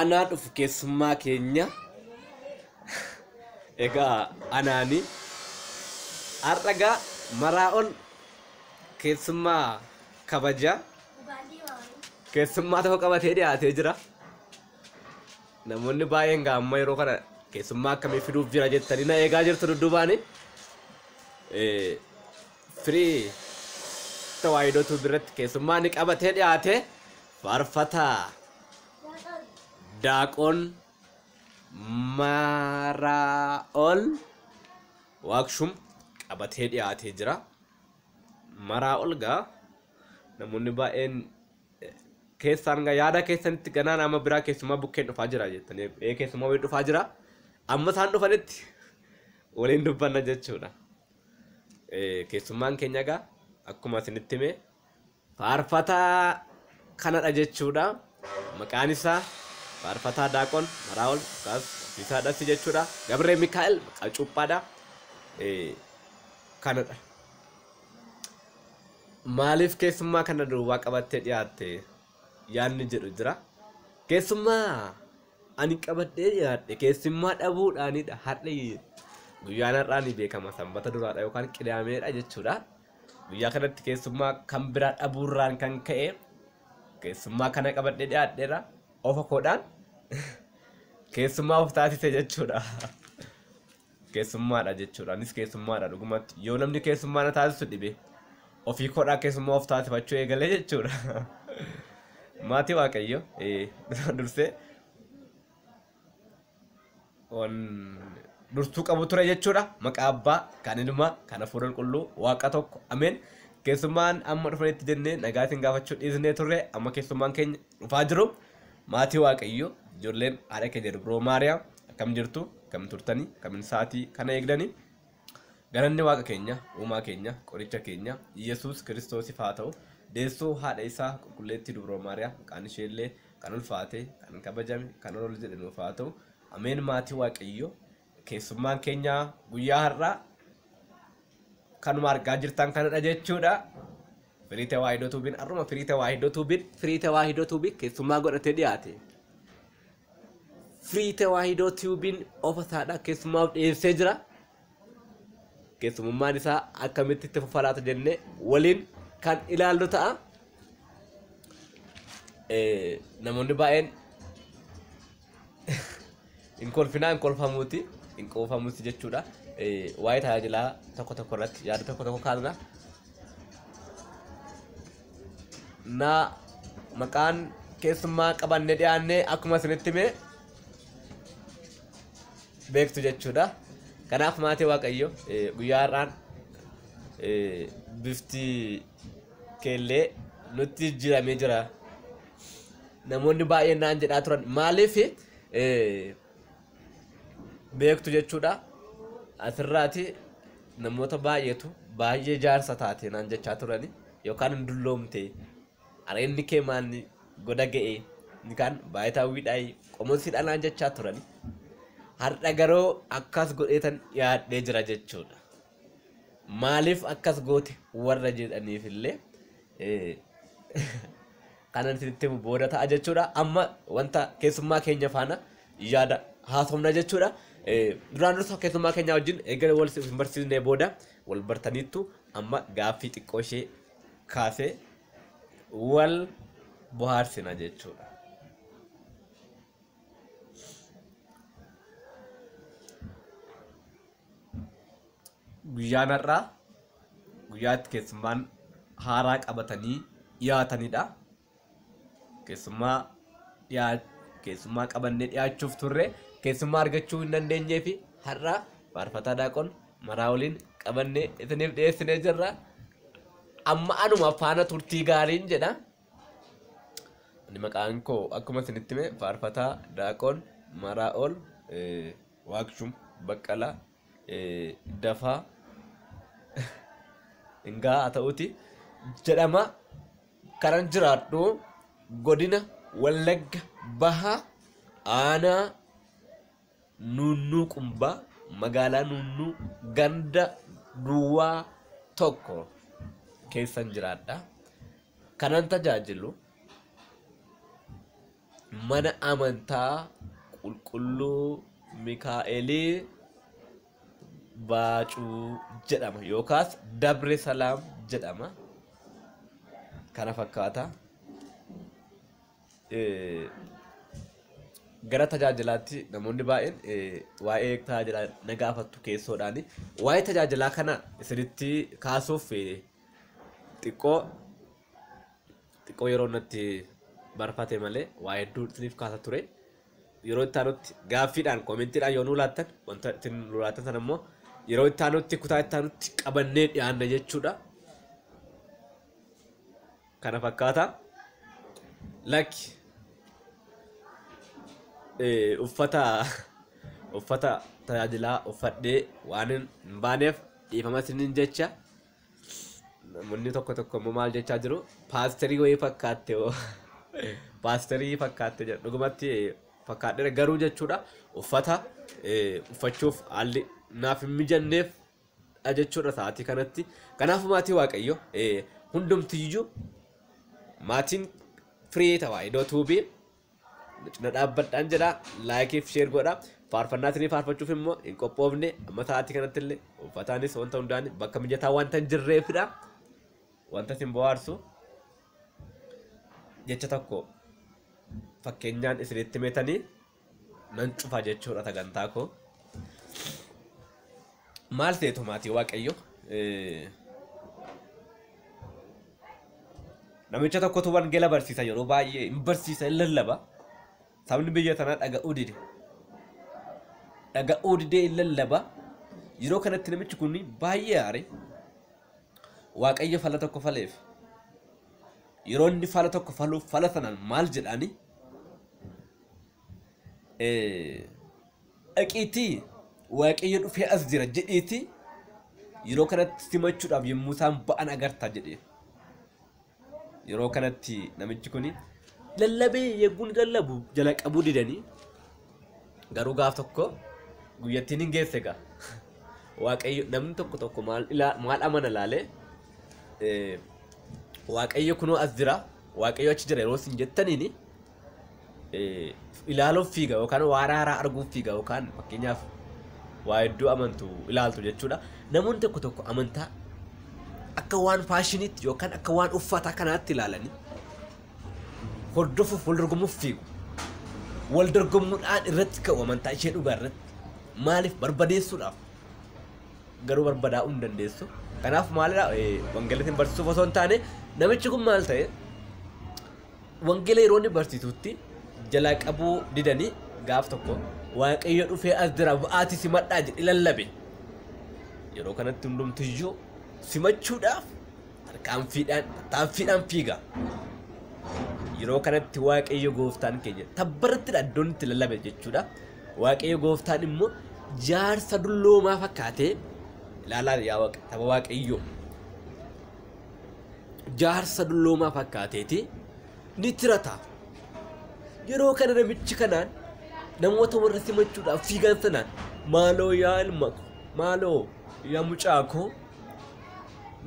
anaa dhufu keessummaa keenya egaa anaani har'agaa Maraa'ol keessummaa kabajaa keessummaa tokko qabatee dhiyaatee jira. Namoonni baay'een gaamma yeroo kana keessummaa akkamii fiduuf jira jettanii na eegaa jirtu dudduubaani. Firii tawaahidootu biratti keessummaa ni qabatee dhiyaate faarfataa Daaqoon Maraa'ol Waaqshum qabatee dhiyaatee jira. Maraa'ol gaa namoonni baay'een keessaan gaa yaada keessanitti ganaa nama biraa keessummaa bukkeen dhufaa jira jettanii keessummaa waliin dhufaa jira. Amma isaan dhufanitti waliin dubbanna jechuudha. Keessummaan keenya gaa akkuma isinitti hime faarfataa kanadha jechuudha. Maqaan isaa faarfataa Daaqoon Maraa'ol isaadhas jechuudha. Gabree Mikaa'el maqaa cuuphaadha. Kanadha. Maaliif keessummaa kana duwwaa qabattee dhiyaatte yaadni jedhu jira. Keessummaa ani qabadhee dhiyaadhe keessummaa dhabuudhaanidha. Har'i guyyaan har'aa ni beekama sanbata duraadha yookaan qidaameedha jechuudha. Guyyaa kanatti keessummaa kan biraa dhabuurraan kan ka'e keessummaa kana qabadhee dhiyaadheera. Ofa koodhaan keessummaa of taasise jechuudha. Keessummaadha jechuudha. Anis keessummaadha dhugumatti. Yoo namni keessummaa na taasisu dhibe ofii koodhaa keessummaa of taasifachuu eegalee jechuudha. Maatii Waaqayyo dursee dursuu qabu ture jechuudha. Maqaa Abbaa, kan Ilmaa, kan Hafuura Qulqulluu, Waaqa tokko. Ameen. Keessummaan amma dhufanitti jennee nagaa isin gaafachuu dhiisnee turre amma keessummaan keenya dhufaa jiru. Maatii Waaqayyo ijoolleen haadha keenya dubroo Maariyaam akkam jirtu, akkam turtanii, akkamiin sa'aatii kana eegdanii. Galanni Waaqa keenya, uumaa keenya, qoricha keenya, Yesuus Kiristoosiif haa ta'u. Deessoo haadha isaa qulqulleettii dubroo Maariyaam maqaan isheellee kan ulfaate, kan kabajame, kan ol jedhe nuuf haa ta'u. Ameen. Maatii Waaqayyo keessummaan keenya guyyaa har'aa kanuma argaa jirtan kanadha jechuudha. Firii tawaahidoo tuubiin har'uma firii tawaahidoo tuubiin keessummaa godhatee dhiyaate. Firii tawaahidoo tuubiin ofa isaadhaa keessummaaf dhiyeessee jira. Keessummaan isaa akkamitti itti fufalaata jennee waliin kan ilaallu ta'a. Namoonni baay'een hin kolfinaa hin kolfamuuti hin qoofamuuti jechuudha. Waa'ee tajaajilaa tokko tokko irratti yaada tokko tokko kaasna. Na maqaan keessummaa qabannee dhiyaannee akkuma isinitti hime beektu jechuudha. Kanaaf maatii Waaqayyo guyyaa har'aan bifti keellee nutti jijjiiramee jira. Namoonni baay'een naan jedhaa turan maaliif beektu jechuudha. Asirraati namoota baay'eetu baay'ee jaarsa taate naan jechaa turani yookaan hin dulloomte areenni kee maanni goda ga'e ni kan baay'ataawwiidhaa qomoosiidha naan jechaa turani. Har'a garuu akkas godheetan dhiyaadhee jira jechuudha. Maaliif akkas goote warra jedhaniif illee kanan isinitti himu booda ta'a jechuudha. Amma wanta keessummaa keenya faana yaada haasofna jechuudha. Duraan dursa keessummaa keenya wajjin eegale wal barsiisnee booda wal bartaniittu amma gaaffii xiqqoo ishee kaasee wal bohaarsina jechuudha. Guyyaan har'aa guyyaatti keessummaan haaraa qabatanii dhiyaatanidha. Keessummaa qabannee dhiyaachuuf turre keessummaa argachuu hin dandeenyee fi har'aa faarfataa Daaqoon Maraa'oliin qabannee isiniif dhiyeessinee jirra. Amma anuma faana turtii gaariin jedha. Ani maqaan koo akkuma isinitti hime faarfataa Daaqoon Maraa'ol Waaqshum Baqqalaa Dafaa Ingaa haa ta'uti jedhama. Kanan jiraadhu godina Wallagga Bahaa aanaa Nunnuu Qumbaa magaalaa Nunnuu ganda duwwaa tokko keessan jiraadha. Kanan tajaajilu mana amantaa qulqulluu Mikaa'elii Baacuu jedhama yookaas Dabre Salaam jedhama. Kana fakkaata. Gara tajaajilaatti namoonni baay'een waa'ee tajaajilaa na gaafattu keessoodhaan waa'ee tajaajilaa kana isinitti kaasuuf xiqqoo yeroo natti barfate malee waa hedduu isiniif kaasa ture. Yeroo itti aanutti gaaffiidhaan koomentiidhaan yoo nuu laattan wanta ittiin nuu laattan sana immoo yeroo itti aanutti kutaa itti aanutti qabannee dhiyaanna jechuudha. Kana fakkaata. Lakki uffata tajaajilaa uffadhee waan hin baaneef dhiifama isiniin jecha. Namoonni tokko immoo maal jechaa jiru? Paasterii wayii fakkaatte paasterii fakkaatte jedhu dhugumatti fakkaadheera garuu jechuudha. Uffata uffachuuf haalli naaf hin mijanneef jechuudha sa'aatii kanatti. Kanaafuu maatii Waaqayyo hundumtiyyuu maatiin firii ta'aa iddoo tuubii na dhaabbadhaan jedha. Laayikiif sheer godha. Faarfannaa isinii faarfachuuf immoo hin qophoofne amma sa'aatii kanatti illee uffataanis wanta hundaan bakka mijataa wanta hin jirreefidha. Wanta isin bohaarsu jecha tokko fakkeenyaan isinitti meetanii nan cufa jechuudha sagantaa koo. Maal seetu maatii Waaqayyo? Namicha tokkotu wangeela barsiisa yeroo baay'ee hin barsiisa hin lallaba. Sabni biyya sanaa dhaga'uu didee hin lallaba. Yeroo kanatti namichi kun baay'ee aare. Waaqayyo fala tokko faleef. Yeroo inni fala tokko faluuf fala sanaan maal jedhaani? Dhaqiitii Waaqayyo dhufee as jira jedhiitii yeroo kanatti simachuudhaaf yommuu isaan ba'an agartaa jedhee. Yeroo kanatti namichi kun lallabee yegguu lallabu jala qabuu didanii garuu gaaf tokko guyyattiin hin geesse egaa. Waaqayyo namni tokko maal amana laalee Waaqayyo kunoo as jira Waaqayyo achi jira yeroo isin jettaniini ilaaluuf fiiga yookaan waan haaraa arguuf fiiga yookaan fakkeenyaaf waa hedduu amantu ilaaltu jechuudha. Namoonni tokko amantaa akka waan faashiniitti yookaan akka waan uffataa kanaatti ilaalanii hordofuuf wal dorgomuuf fiigu. Wal dorgomuudhaan irratti ka'u amantaa ishee dhugaa irratti maaliif barbadeessuudhaaf garuu barbadaa'uu hin dandeessu. Kanaaf maalidha wangeelaatiin barsiisuuf osoo hin taane namichi kun maal ta'e wangeela yeroo inni barsiisutti jalaa qabuu didanii gaaf tokko Waaqayyo dhufee as jira ba'aatii simadhaa jedhe lallabe. Yeroo kanatti hundumtiyyuu simachuudhaaf tarkaanfiidhaan fiiga. Yeroo kanatti Waaqayyo gooftaan keenya tabbaratti iddoon itti lallabe jechuudha. Waaqayyo gooftaan immoo jaarsa dulloomaa fakkaatee ilaalaa yaa tapha Waaqayyo jaarsa dulloomaa fakkaateeti ni tirata. Yeroo kana namichi kanaan namoota warra simachuudhaaf fiigan sanaan maaloo yaa ilma ko maaloo yaa mucaa koo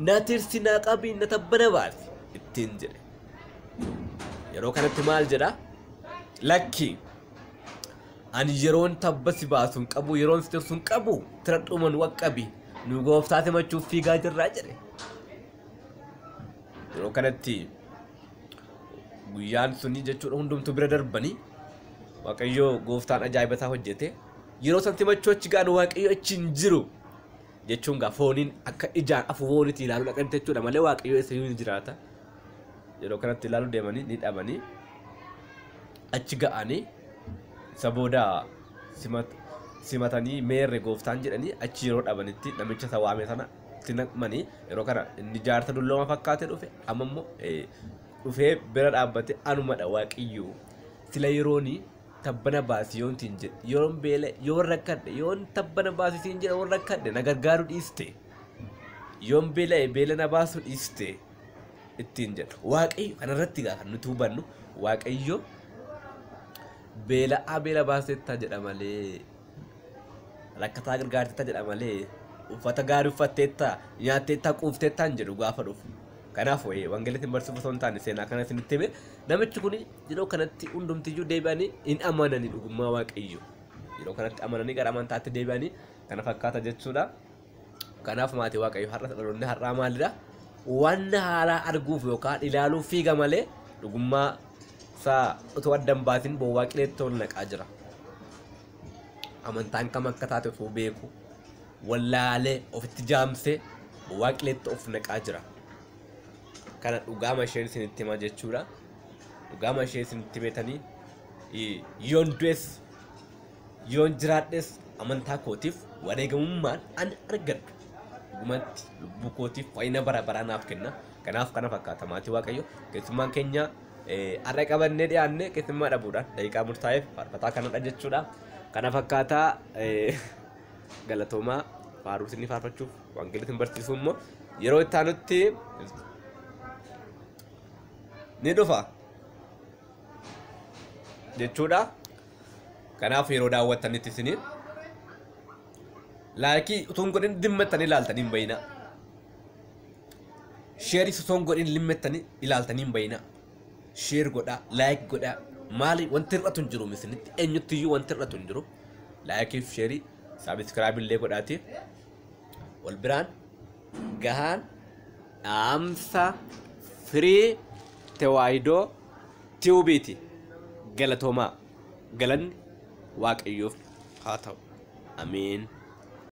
na tirsi na qabii na tabbana baasi ittiin jedhe. Yeroo kanatti maal jedha? Lakki ani yeroon tabba si baasuun qabu yeroon si tirsuun qabu tiradhuman waqqabi nu gooftaa simachuuf fiigaa jirraa jedhe. Yeroo kanatti guyyaan suni jechuudha hundumtu bira darbanii Waaqayyo gooftaan ajaa'ibataa hojjete. Yeroo san simachuu achi gaanu Waaqayyo achi hin jiru jechuun gaa fooniin akka ijaan afuuriitti ilaaluu dhaqan jechuudha malee Waaqayyo eessayyuu ni jiraata. Yeroo kanatti ilaaluu deemanii ni dhabanii achi ga'anii isa booda simatanii meerre gooftaan jedhanii achi yeroo dhabanitti namicha isa waame sana itti naqmanii yeroo kana inni jaarsa dullooma fakkaate dhufe amma immoo dhufee bira dhaabbate anumadha Waaqayyo sila yerooni tabbana baasi yoon tiin jedhe yoon beela yoon rakkadhe yoon tabbana baasi siin jedhe yoon rakkadhe na gargaaru dhiiste yoon beela na baasu dhiiste ittiin jedhu. Waaqayyo kanarratti gaa kan nuti hubannu Waaqayyo beela baaseetta jedha malee rakkataa gargaarteetta jedha malee uffata gaarii uffatteetta nyaatteetta quufteetta hin jedhu gaafa dhufu. Kanaaf wangeelatti barsiifuu osoo hin taane seenaa kana isinitti hime namichi kun yeroo kanatti hundumtiyyuu deebi'anii hin amananii dhugummaa waaqayyo. Yeroo kanatti amananii gara amantaatti deebi'anii kana fakkaata jechuudha. Kanaaf maatii waaqayyo har'a dhaloonni har'aa maalidha? Waan haaraa arguuf yookaan ilaaluuf fiiga malee dhugummaa isaa otoo addan baasin bowwaaqileetti ol naqaa jira. Amantaan kam akka taate osoo beeku wallaalee ofitti jaamsee bowwaaqileetti of naqaa jira. Kana dhugaama isheen isinitti himaa jechuudha. Dhugaama ishee isinitti himetanii yoon du'es yoon jiraadhes amantaa kootiif wareegamummaan an argadhu. Dhugumatti lubbuu kootiif fayyina bara baraa naaf kenna. Kanaaf kana fakkaata maatii waaqayyo. Keessummaan keenya har'a qabannee dhiyaanne keessummaa dhabuudhaan daqiiqaa murtaa'eef faarfataa kanadha jechuudha. Kana fakkaataa galatoomaa faaruu isinii faarfachuuf wangeelatti barsiisuu immoo yeroo itti aanutti ni dhufa jechuudha. Kanaaf yeroo daawwattanitti isinii laayikii utuun godhin dhimmettanii ilaaltanii hin bayina. Sheerii utuun godhin dhimmettanii ilaaltanii hin bayina. Sheer godhaa, laayik godhaa. Maali wanti hir'atu hin jiru misinitti eenyuttiyyuu wanti hir'atu hin jiru. Laayikii fi sheerii saabskraayib illee godhaati. Wal biraan gahaan dhaamsa firii tewaayidoo tiubiiti. Galatoomaa galanni waaqayyoof haa ta'u. Ameen.